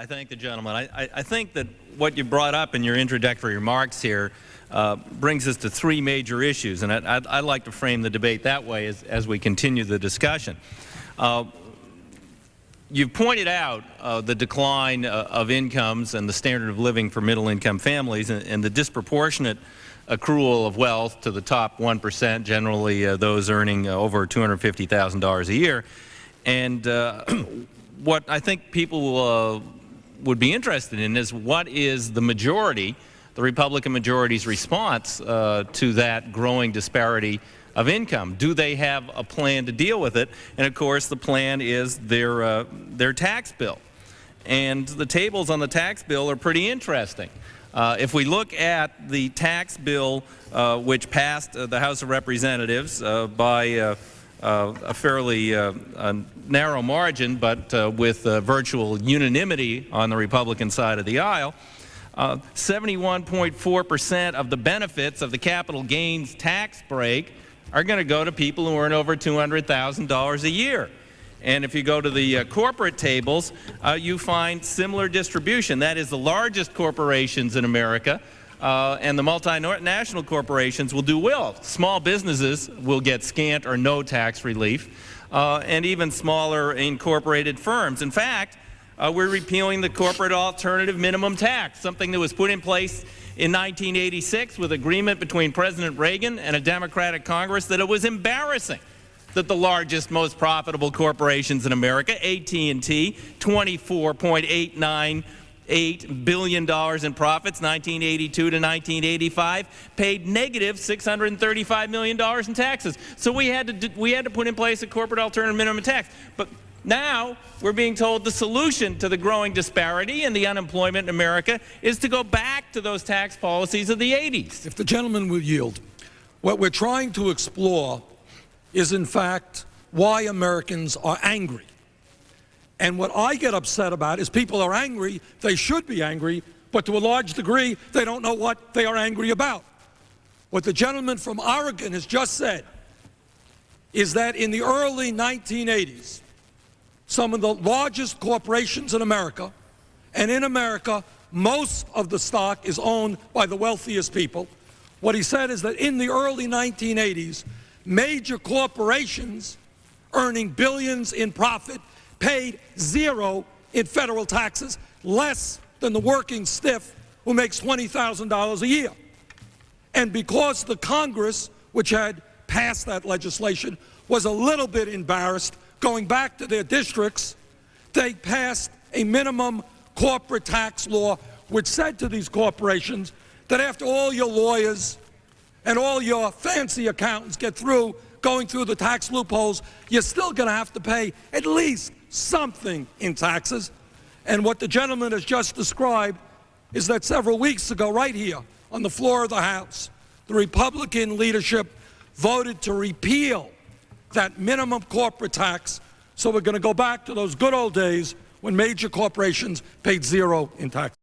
I thank the gentleman. I think that what you brought up in your introductory remarks here brings us to three major issues, and I'd like to frame the debate that way as we continue the discussion. You've pointed out the decline of incomes and the standard of living for middle-income families and the disproportionate accrual of wealth to the top 1%, generally those earning over $250,000 a year. And what I think people would be interested in is what is the majority, the Republican majority's response to that growing disparity of income. Do they have a plan to deal with it? And of course the plan is their tax bill. And the tables on the tax bill are pretty interesting. If we look at the tax bill which passed the House of Representatives by a fairly narrow margin, but with virtual unanimity on the Republican side of the aisle, 71.4% of the benefits of the capital gains tax break are going to go to people who earn over $200,000 a year. And if you go to the corporate tables, you find similar distribution. That is, the largest corporations in America and the multinational corporations will do well. Small businesses will get scant or no tax relief, and even smaller incorporated firms. In fact, we're repealing the corporate alternative minimum tax, something that was put in place in 1986 with agreement between President Reagan and a Democratic Congress that it was embarrassing that the largest, most profitable corporations in America, AT&T, $24.898 billion in profits, 1982 to 1985, paid negative $635 million in taxes. So we had to put in place a corporate alternative minimum tax. But now we're being told the solution to the growing disparity and the unemployment in America is to go back to those tax policies of the 80s. If the gentleman will yield, what we're trying to explore is, in fact, why Americans are angry. And what I get upset about is people are angry, they should be angry, but to a large degree, they don't know what they are angry about. What the gentleman from Oregon has just said is that in the early 1980s, some of the largest corporations in America, and in America, most of the stock is owned by the wealthiest people. What he said is that in the early 1980s, major corporations earning billions in profit paid zero in federal taxes, less than the working stiff who makes $20,000 a year. And because the Congress, which had passed that legislation, was a little bit embarrassed going back to their districts, they passed a minimum corporate tax law which said to these corporations that after all your lawyers and all your fancy accountants get through going through the tax loopholes, you're still going to have to pay at least something in taxes. And what the gentleman has just described is that several weeks ago, right here on the floor of the House, the Republican leadership voted to repeal that minimum corporate tax. So we're going to go back to those good old days when major corporations paid zero in tax.